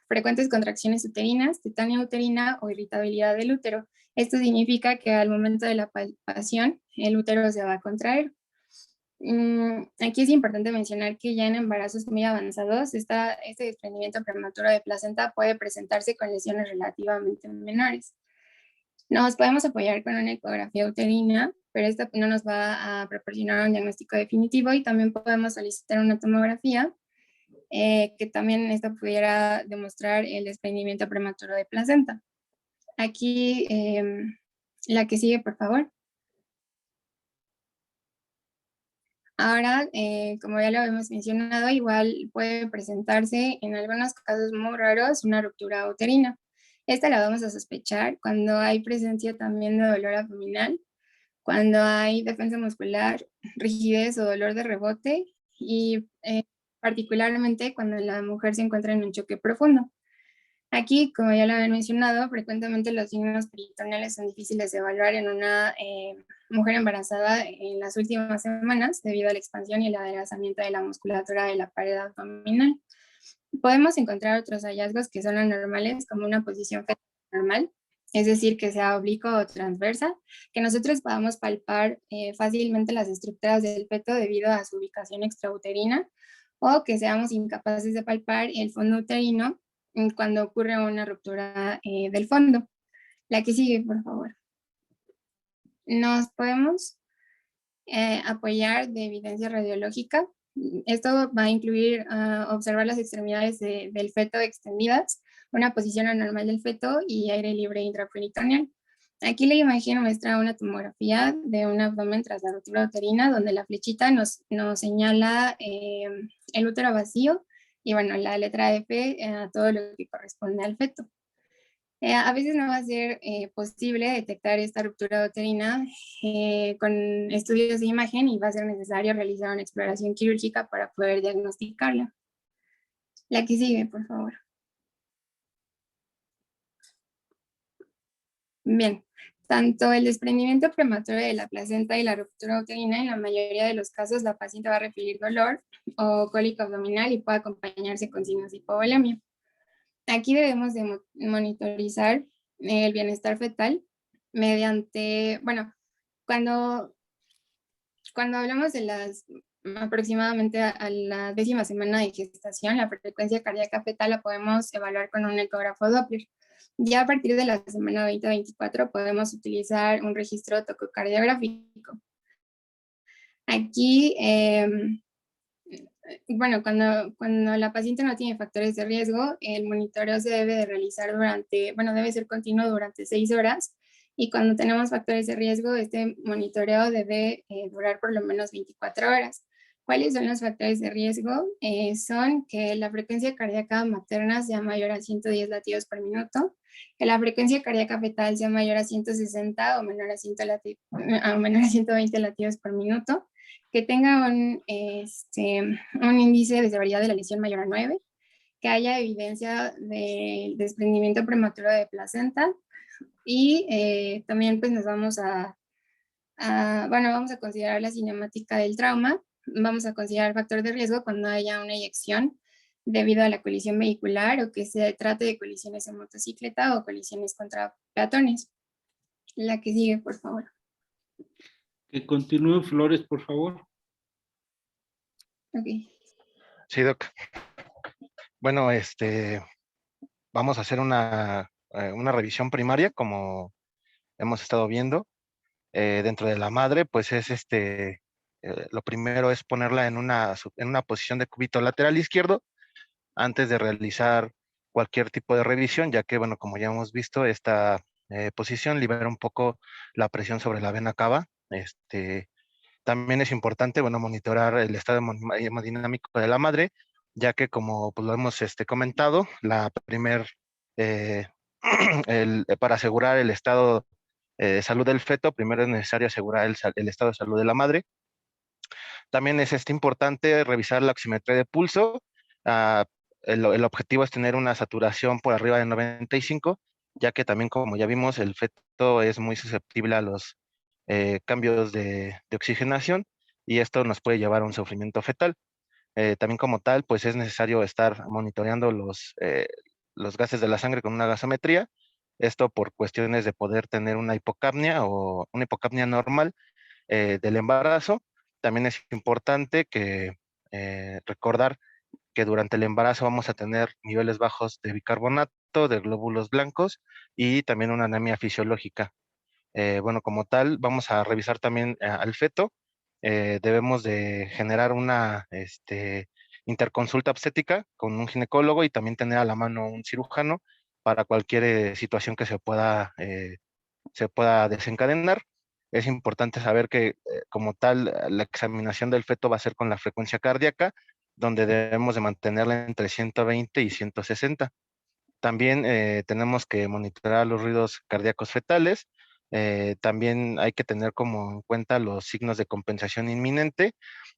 frecuentes contracciones uterinas, tetania uterina o irritabilidad del útero. Esto significa que al momento de la palpación el útero se va a contraer. Aquí es importante mencionar que ya en embarazos muy avanzados, este desprendimiento prematuro de placenta puede presentarse con lesiones relativamente menores. Nos podemos apoyar con una ecografía uterina, pero esta no nos va a proporcionar un diagnóstico definitivo, y también podemos solicitar una tomografía, que también esta pudiera demostrar el desprendimiento prematuro de placenta. Aquí, la que sigue, por favor. Ahora, como ya lo hemos mencionado, igual puede presentarse en algunos casos muy raros una ruptura uterina. Esta la vamos a sospechar cuando hay presencia también de dolor abdominal, cuando hay defensa muscular, rigidez o dolor de rebote, y particularmente cuando la mujer se encuentra en un choque profundo. Aquí, como ya lo habían mencionado, frecuentemente los signos peritoneales son difíciles de evaluar en una mujer embarazada en las últimas semanas debido a la expansión y el adelgazamiento de la musculatura de la pared abdominal. Podemos encontrar otros hallazgos que son anormales, como una posición fetal normal, es decir, que sea oblicua o transversa, que nosotros podamos palpar fácilmente las estructuras del feto debido a su ubicación extrauterina, o que seamos incapaces de palpar el fondo uterino cuando ocurre una ruptura del fondo. La que sigue, por favor. Nos podemos apoyar de evidencia radiológica. Esto va a incluir observar las extremidades del feto extendidas, una posición anormal del feto y aire libre intraperitoneal. Aquí la imagen muestra una tomografía de un abdomen tras la ruptura uterina, donde la flechita nos señala el útero vacío, y bueno, la letra F, todo lo que corresponde al feto. A veces no va a ser posible detectar esta ruptura uterina con estudios de imagen, y va a ser necesario realizar una exploración quirúrgica para poder diagnosticarla. La que sigue, por favor. Bien, tanto el desprendimiento prematuro de la placenta y la ruptura uterina, en la mayoría de los casos la paciente va a referir dolor o cólico abdominal y puede acompañarse con signos de hipovolemia. Aquí debemos de monitorizar el bienestar fetal mediante, bueno, cuando hablamos de las aproximadamente a la 10ª semana de gestación, la frecuencia cardíaca fetal la podemos evaluar con un ecógrafo Doppler. Ya a partir de la semana 20-24 podemos utilizar un registro tococardiográfico. Aquí, bueno, cuando la paciente no tiene factores de riesgo, el monitoreo se debe de realizar debe ser continuo durante 6 horas, y cuando tenemos factores de riesgo, este monitoreo debe durar por lo menos 24 horas. ¿Cuáles son los factores de riesgo? Son que la frecuencia cardíaca materna sea mayor a 110 latidos por minuto, que la frecuencia cardíaca fetal sea mayor a 160 o menor a 120 latidos por minuto, que tenga un índice de severidad de la lesión mayor a 9, que haya evidencia del desprendimiento prematuro de placenta, y también pues nos vamos vamos a considerar la cinemática del trauma. Vamos a considerar factor de riesgo cuando haya una eyección debido a la colisión vehicular, o que se trate de colisiones en motocicleta o colisiones contra peatones. La que sigue, por favor. Que continúe Flores, por favor. Ok. Sí, Doc. Bueno, vamos a hacer una revisión primaria, como hemos estado viendo. Dentro de la madre, pues es lo primero es ponerla en una posición de cúbito lateral izquierdo antes de realizar cualquier tipo de revisión, ya que, bueno, como ya hemos visto, esta posición libera un poco la presión sobre la vena cava. También es importante, bueno, monitorar el estado hemodinámico de la madre, ya que, como pues, lo hemos comentado, para asegurar el estado de salud del feto, primero es necesario asegurar el estado de salud de la madre. También es importante revisar la oximetría de pulso. El objetivo es tener una saturación por arriba de 95, ya que también, como ya vimos, el feto es muy susceptible a los cambios de oxigenación, y esto nos puede llevar a un sufrimiento fetal. También, como tal, pues es necesario estar monitoreando los gases de la sangre con una gasometría, esto por cuestiones de poder tener una hipocapnia o una hipocapnia normal del embarazo, También es importante que recordar que durante el embarazo vamos a tener niveles bajos de bicarbonato, de glóbulos blancos y también una anemia fisiológica. Bueno, como tal, vamos a revisar también al feto. Debemos de generar una interconsulta obstétrica con un ginecólogo y también tener a la mano un cirujano para cualquier situación que se pueda desencadenar. Es importante saber que, como tal, la examinación del feto va a ser con la frecuencia cardíaca, donde debemos de mantenerla entre 120 y 160. También tenemos que monitorar los ruidos cardíacos fetales. También hay que tener como en cuenta los signos de compensación inminente.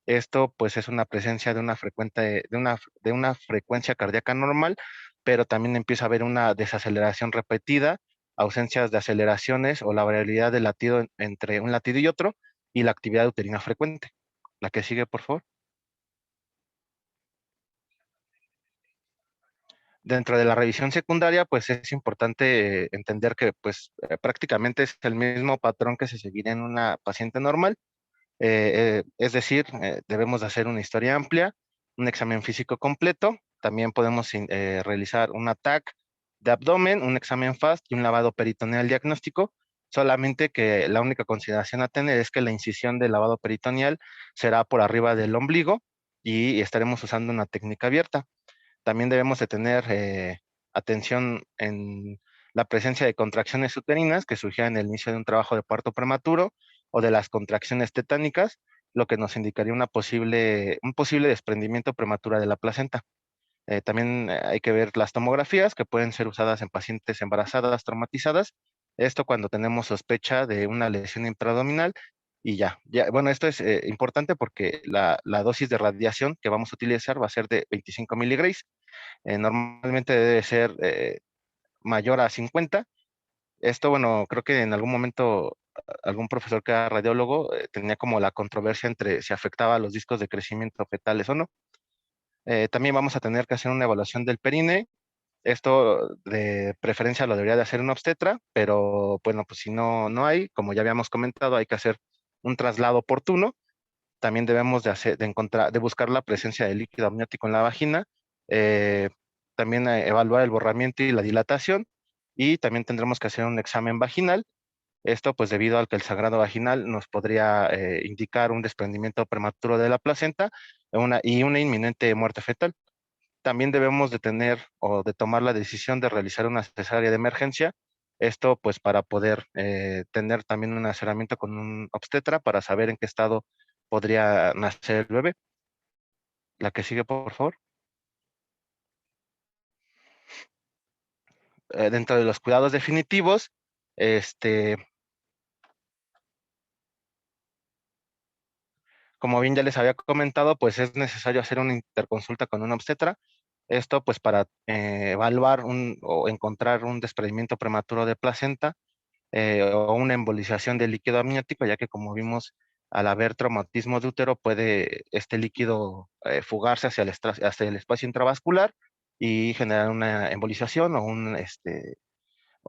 Esto pues es una presencia de una frecuencia cardíaca normal, pero también empieza a haber una desaceleración repetida, ausencias de aceleraciones o la variabilidad del latido entre un latido y otro, y la actividad uterina frecuente. La que sigue, por favor. Dentro de la revisión secundaria, pues es importante entender que pues prácticamente es el mismo patrón que se seguiría en una paciente normal. Es decir, debemos de hacer una historia amplia, un examen físico completo, también podemos realizar un TAC de abdomen, un examen FAST y un lavado peritoneal diagnóstico, solamente que la única consideración a tener es que la incisión del lavado peritoneal será por arriba del ombligo y estaremos usando una técnica abierta. También debemos de tener atención en la presencia de contracciones uterinas que surgieran en el inicio de un trabajo de parto prematuro o de las contracciones tetánicas, lo que nos indicaría un posible desprendimiento prematuro de la placenta. También hay que ver las tomografías que pueden ser usadas en pacientes embarazadas traumatizadas. Esto cuando tenemos sospecha de una lesión intraabdominal y bueno, esto es importante porque la dosis de radiación que vamos a utilizar va a ser de 25 miligrays. Normalmente debe ser mayor a 50. Esto, bueno, creo que en algún momento algún profesor que era radiólogo tenía como la controversia entre si afectaba a los discos de crecimiento fetales o no. También vamos a tener que hacer una evaluación del perine. Esto de preferencia lo debería de hacer un obstetra, pero bueno, pues si no hay, como ya habíamos comentado, hay que hacer un traslado oportuno. También debemos de buscar la presencia de líquido amniótico en la vagina, eh, también evaluar el borramiento y la dilatación, y también tendremos que hacer un examen vaginal. Esto pues debido al que el sangrado vaginal nos podría indicar un desprendimiento prematuro de la placenta y una inminente muerte fetal. También debemos de tener o de tomar la decisión de realizar una cesárea de emergencia. Esto pues para poder tener también un asesoramiento con un obstetra para saber en qué estado podría nacer el bebé. La que sigue, por favor. Dentro de los cuidados definitivos, como bien ya les había comentado, pues es necesario hacer una interconsulta con un obstetra. Esto pues para evaluar o encontrar un desprendimiento prematuro de placenta o una embolización del líquido amniótico, ya que como vimos, al haber traumatismo de útero, puede este líquido fugarse hacia el espacio intravascular y generar una embolización o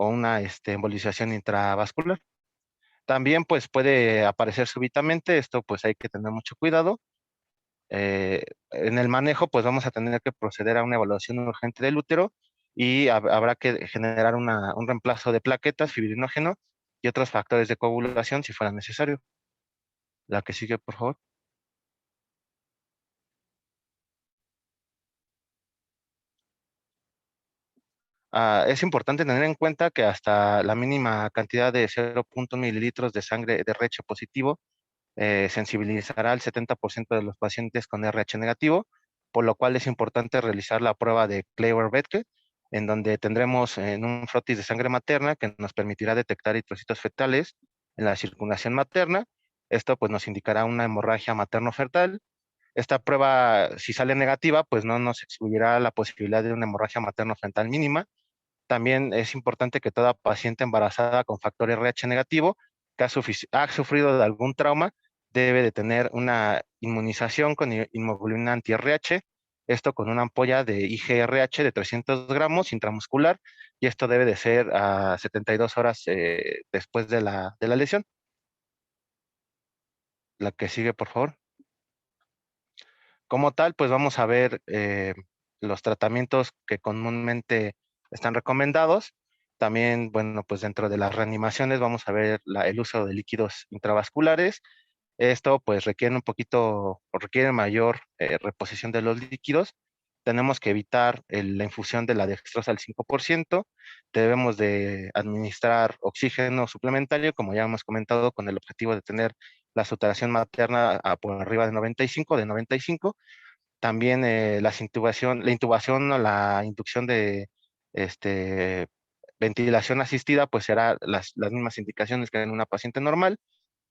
una embolización intravascular. También pues puede aparecer súbitamente, esto pues hay que tener mucho cuidado. En el manejo pues vamos a tener que proceder a una evaluación urgente del útero y habrá que generar un reemplazo de plaquetas, fibrinógeno y otros factores de coagulación si fuera necesario. La que sigue, por favor. Es importante tener en cuenta que hasta la mínima cantidad de 0.1 mililitros de sangre de RH positivo sensibilizará al 70% de los pacientes con RH negativo, por lo cual es importante realizar la prueba de Kleber-Betke, en donde tendremos en un frotis de sangre materna que nos permitirá detectar eritrocitos fetales en la circulación materna. Esto pues nos indicará una hemorragia materno-fetal. Esta prueba, si sale negativa, pues no nos excluirá la posibilidad de una hemorragia materno-fetal mínima. También es importante que toda paciente embarazada con factor RH negativo que ha sufrido de algún trauma debe de tener una inmunización con inmunoglobulina anti-RH, esto con una ampolla de IgRH de 300 gramos intramuscular, y esto debe de ser a 72 horas después de la lesión. La que sigue, por favor. Como tal, pues vamos a ver los tratamientos que comúnmente están recomendados. También, bueno, pues dentro de las reanimaciones vamos a ver el uso de líquidos intravasculares. Esto pues requiere un poquito, o requiere mayor reposición de los líquidos. Tenemos que evitar la infusión de la dextrosa al 5%. Debemos de administrar oxígeno suplementario, como ya hemos comentado, con el objetivo de tener la saturación materna por arriba de 95, de 95. También la intubación o la inducción de ventilación asistida, pues será las mismas indicaciones que en una paciente normal.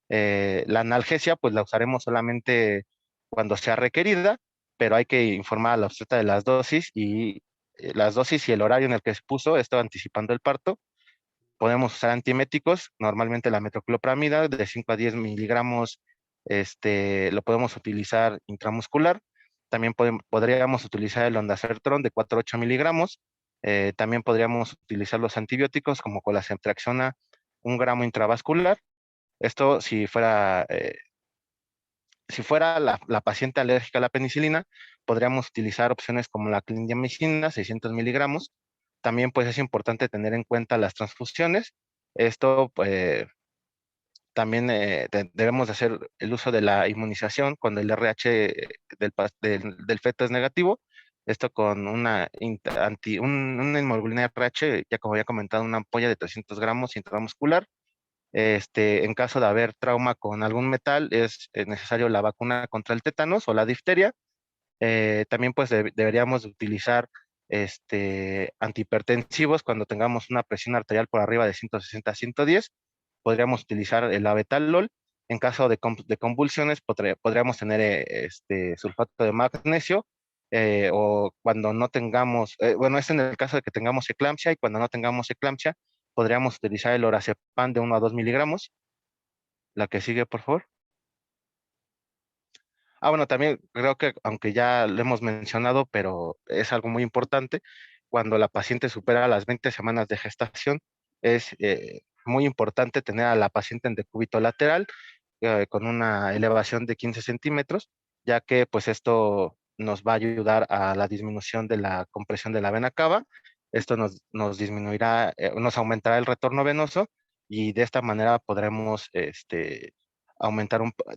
La analgesia, pues la usaremos solamente cuando sea requerida, pero hay que informar a la obstetra de las dosis y el horario en el que se puso, esto anticipando el parto. Podemos usar antieméticos, normalmente la metoclopramida de 5 a 10 miligramos, lo podemos utilizar intramuscular. También podríamos utilizar el ondansetron de 4 a 8 miligramos. También podríamos utilizar los antibióticos como con la ceftriaxona, 1 gramo intravascular. Esto si fuera la paciente alérgica a la penicilina, podríamos utilizar opciones como la clindamicina, 600 miligramos. También pues es importante tener en cuenta las transfusiones. Esto también debemos de hacer el uso de la inmunización cuando el RH del feto es negativo. Esto con una inmunoglobulina RH, ya como había comentado, una ampolla de 300 gramos intramuscular. En caso de haber trauma con algún metal, es necesario la vacuna contra el tétanos o la difteria. También pues deberíamos de utilizar antihipertensivos cuando tengamos una presión arterial por arriba de 160 a 110. Podríamos utilizar el abetalol. En caso de convulsiones, podríamos tener sulfato de magnesio. O cuando no tengamos, bueno, es en el caso de que tengamos eclampsia, y cuando no tengamos eclampsia, podríamos utilizar el lorazepam de 1 a 2 miligramos. La que sigue, por favor. Bueno, también creo que, aunque ya lo hemos mencionado, pero es algo muy importante, cuando la paciente supera las 20 semanas de gestación, es muy importante tener a la paciente en decúbito lateral, con una elevación de 15 centímetros, ya que pues esto nos va a ayudar a la disminución de la compresión de la vena cava. Esto nos disminuirá, nos aumentará el retorno venoso, y de esta manera podremos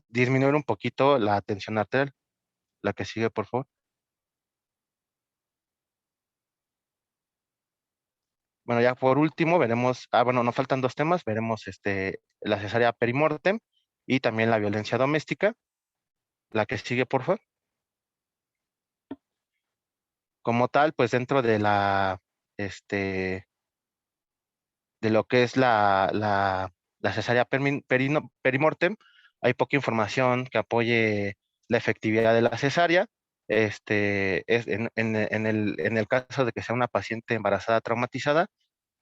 disminuir un poquito la tensión arterial. La que sigue, por favor. Bueno, ya por último veremos, bueno, nos faltan 2 temas, veremos la cesárea perimortem y también la violencia doméstica. La que sigue, por favor. Como tal, pues dentro de de lo que es la cesárea perimortem, hay poca información que apoye la efectividad de la cesárea. En el caso de que sea una paciente embarazada traumatizada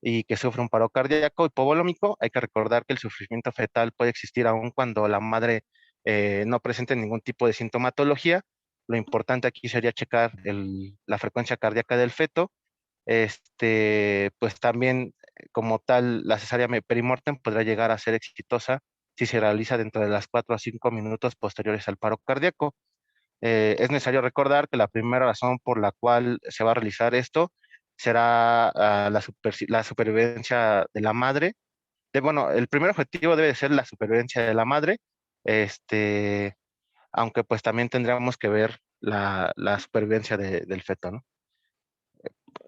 y que sufre un paro cardíaco hipovolómico, hay que recordar que el sufrimiento fetal puede existir aún cuando la madre no presente ningún tipo de sintomatología. Lo importante aquí sería checar la frecuencia cardíaca del feto. Pues también, como tal, la cesárea perimortem podrá llegar a ser exitosa si se realiza dentro de las 4 a 5 minutos posteriores al paro cardíaco. Es necesario recordar que la primera razón por la cual se va a realizar esto será la supervivencia de la madre. Bueno, el primer objetivo debe ser la supervivencia de la madre, aunque pues también tendríamos que ver la supervivencia del feto, ¿no?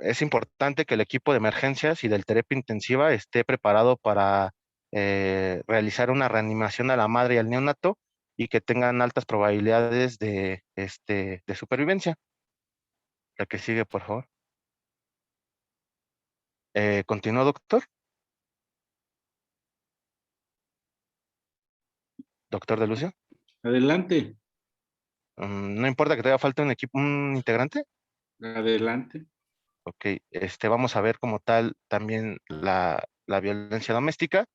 Es importante que el equipo de emergencias y del terapia intensiva esté preparado para realizar una reanimación a la madre y al neonato, y que tengan altas probabilidades de supervivencia. La que sigue, por favor. ¿Continúa, doctor? Doctor de Lucio. Adelante, No importa que todavía falte un integrante. adelante. Ok, vamos a ver como tal también la violencia doméstica.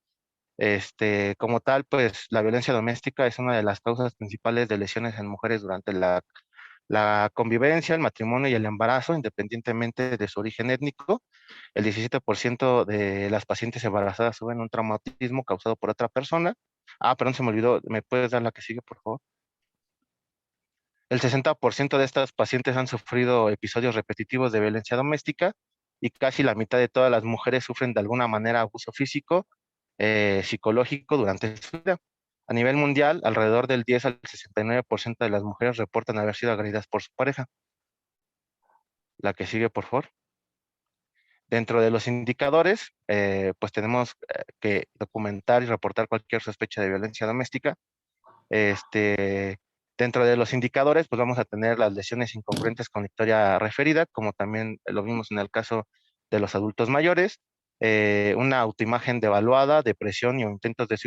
Como tal, pues la violencia doméstica es una de las causas principales de lesiones en mujeres durante la convivencia, el matrimonio y el embarazo, independientemente de su origen étnico. El 17% de las pacientes embarazadas sufren un traumatismo causado por otra persona. Perdón, se me olvidó. ¿Me puedes dar la que sigue, por favor? El 60% de estas pacientes han sufrido episodios repetitivos de violencia doméstica y casi la mitad de todas las mujeres sufren de alguna manera abuso físico, psicológico durante su vida. A nivel mundial, alrededor del 10 al 69% de las mujeres reportan haber sido agredidas por su pareja. La que sigue, por favor. Dentro de los indicadores, pues tenemos que documentar y reportar cualquier sospecha de violencia doméstica. Dentro de los indicadores, pues vamos a tener las lesiones incongruentes con la historia referida, como también lo vimos en el caso de los adultos mayores, una autoimagen devaluada, depresión y o intentos de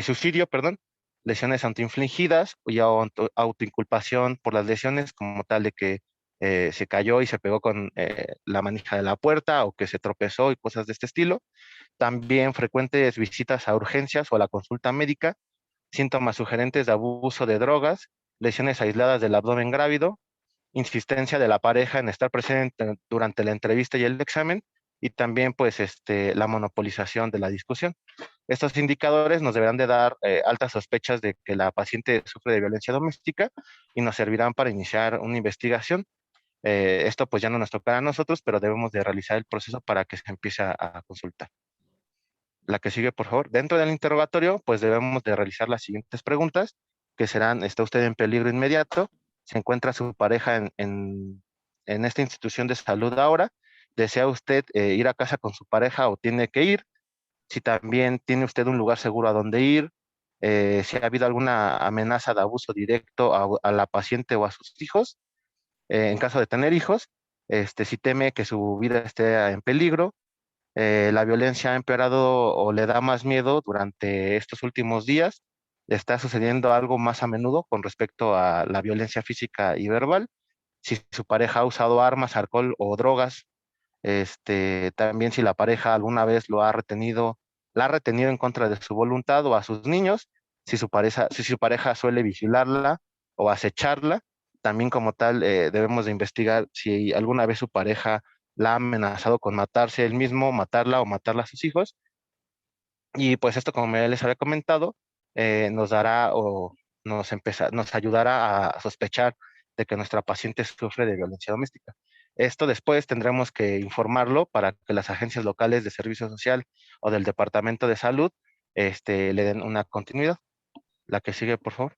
suicidio, perdón, lesiones autoinfligidas y autoinculpación por las lesiones, como tal de que se cayó y se pegó con la manija de la puerta o que se tropezó y cosas de este estilo. También frecuentes visitas a urgencias o a la consulta médica, síntomas sugerentes de abuso de drogas, lesiones aisladas del abdomen grávido, insistencia de la pareja en estar presente durante la entrevista y el examen, y también pues la monopolización de la discusión. Estos indicadores nos deberán de dar altas sospechas de que la paciente sufre de violencia doméstica y nos servirán para iniciar una investigación. Esto pues ya no nos tocará a nosotros, pero debemos de realizar el proceso para que se empiece a consultar. La que sigue, por favor. Dentro del interrogatorio, pues debemos de realizar las siguientes preguntas, que serán, ¿está usted en peligro inmediato? ¿Se encuentra su pareja en esta institución de salud ahora? ¿Desea usted ir a casa con su pareja o tiene que ir? Si también tiene usted un lugar seguro a donde ir, si ha habido alguna amenaza de abuso directo a la paciente o a sus hijos, en caso de tener hijos, si teme que su vida esté en peligro, la violencia ha empeorado o le da más miedo durante estos últimos días, le está sucediendo algo más a menudo con respecto a la violencia física y verbal, si su pareja ha usado armas, alcohol o drogas, también si la pareja alguna vez la ha retenido en contra de su voluntad o a sus niños, si su pareja suele vigilarla o acecharla, también como tal debemos de investigar si alguna vez su pareja la ha amenazado con matarse él mismo, matarla o matarla a sus hijos. Y pues esto, como ya les había comentado, nos dará o nos ayudará a sospechar de que nuestra paciente sufre de violencia doméstica. Esto después tendremos que informarlo para que las agencias locales de servicio social o del departamento de salud le den una continuidad. La que sigue, por favor.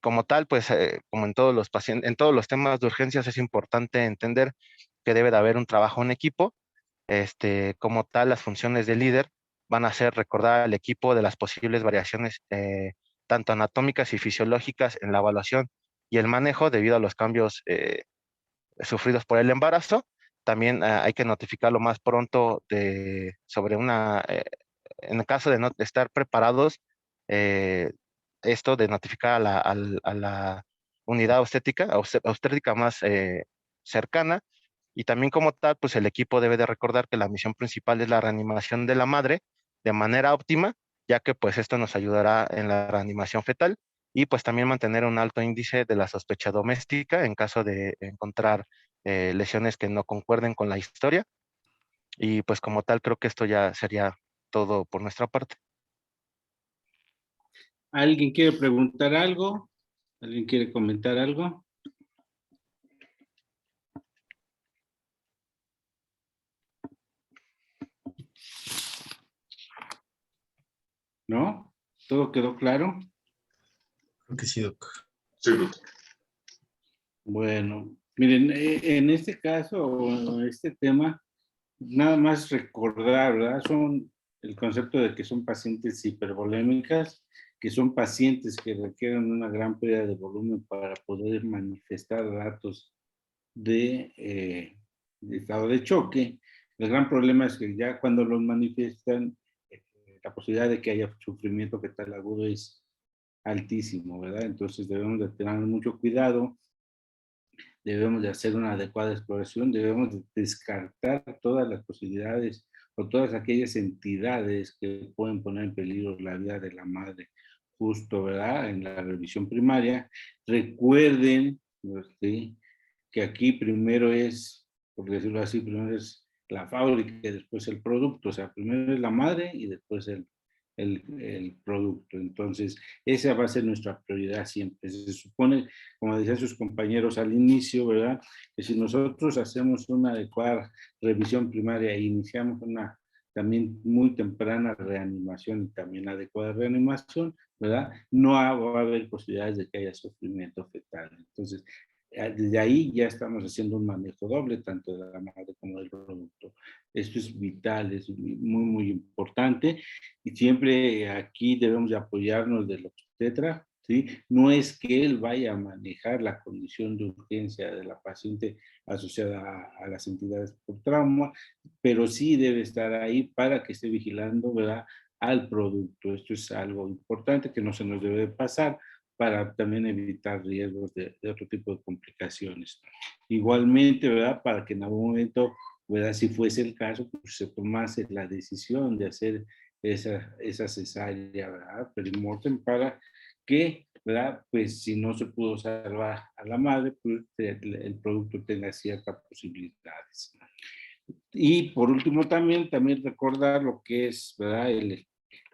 Como tal, pues como en todos los pacientes, en todos los temas de urgencias es importante entender que debe de haber un trabajo en equipo. Como tal, las funciones de líder van a ser recordar al equipo de las posibles variaciones tanto anatómicas y fisiológicas en la evaluación y el manejo debido a los cambios sufridos por el embarazo. También hay que notificarlo más pronto sobre en el caso de no estar preparados, eh, esto de notificar a la unidad obstétrica más cercana. Y también como tal, pues el equipo debe de recordar que la misión principal es la reanimación de la madre de manera óptima, ya que pues esto nos ayudará en la reanimación fetal y pues también mantener un alto índice de la sospecha doméstica en caso de encontrar lesiones que no concuerden con la historia. Y pues como tal, creo que esto ya sería todo por nuestra parte. ¿Alguien quiere preguntar algo? ¿Alguien quiere comentar algo? ¿No? ¿Todo quedó claro? Creo que sí, Doc. Sí, doctor. Bueno, miren, en este caso, o este tema, nada más recordar, ¿verdad? Son el concepto de que son pacientes hipervolémicas, que son pacientes que requieren una gran pérdida de volumen para poder manifestar datos de estado de choque. El gran problema es que ya cuando los manifiestan, la posibilidad de que haya sufrimiento fetal agudo es altísimo, ¿verdad? Entonces debemos de tener mucho cuidado, debemos de hacer una adecuada exploración, debemos de descartar todas las posibilidades o todas aquellas entidades que pueden poner en peligro la vida de la madre, justo, ¿verdad? En la revisión primaria. Recuerden, ¿sí?, que aquí primero es, por decirlo así, primero es la fábrica y después el producto, o sea, primero es la madre y después el producto. Entonces, esa va a ser nuestra prioridad siempre. Se supone, como decían sus compañeros al inicio, ¿verdad? Que si nosotros hacemos una adecuada revisión primaria e iniciamos una también muy temprana reanimación y también adecuada reanimación, ¿verdad? No va a haber posibilidades de que haya sufrimiento fetal. Entonces, desde ahí ya estamos haciendo un manejo doble, tanto de la madre como del producto. Esto es vital, es muy, muy importante, y siempre aquí debemos de apoyarnos del obstetra, ¿sí? No es que él vaya a manejar la condición de urgencia de la paciente asociada a las entidades por trauma, pero sí debe estar ahí para que esté vigilando, ¿verdad?, al producto. Esto es algo importante que no se nos debe pasar, para también evitar riesgos de otro tipo de complicaciones. Igualmente, ¿verdad?, para que en algún momento, ¿verdad?, si fuese el caso, pues se tomase la decisión de hacer esa cesárea, ¿verdad?, perimortem, para que, ¿verdad?, pues si no se pudo salvar a la madre, pues el producto tenga ciertas posibilidades. Y por último también recordar lo que es, ¿verdad?,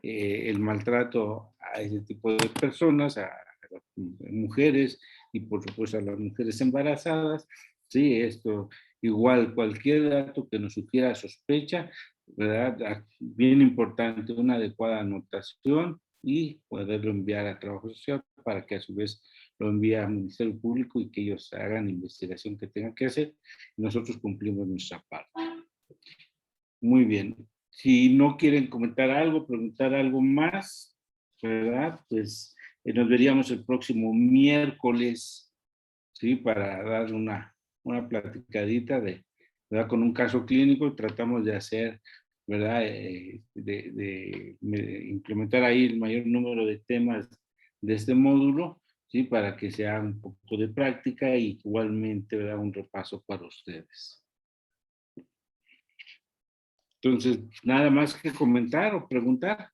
el maltrato a ese tipo de personas, a las mujeres y por supuesto a las mujeres embarazadas. Sí, esto igual, cualquier dato que nos sugiera sospecha, ¿verdad? Bien importante, una adecuada anotación y poderlo enviar a Trabajo Social para que a su vez lo envíe al Ministerio Público y que ellos hagan la investigación que tengan que hacer y nosotros cumplimos nuestra parte. Muy bien. Si no quieren comentar algo, preguntar algo más, ¿verdad? Pues nos veríamos el próximo miércoles, ¿sí? Para dar una platicadita ¿verdad? Con un caso clínico. Tratamos de hacer, ¿verdad? De implementar ahí el mayor número de temas de este módulo, ¿sí? Para que sea un poco de práctica y igualmente, ¿verdad?, un repaso para ustedes. Entonces, nada más que comentar o preguntar.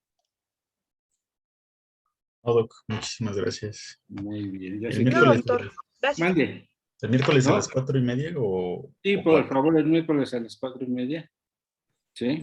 No, Doc, muchísimas gracias. Muy bien. Ya El sé que... No, miércoles, doctor. Gracias. Mande. el miércoles a ¿No? las 4:30 o Sí, por cuatro. favor, el miércoles a las 4:30. ¿Sí?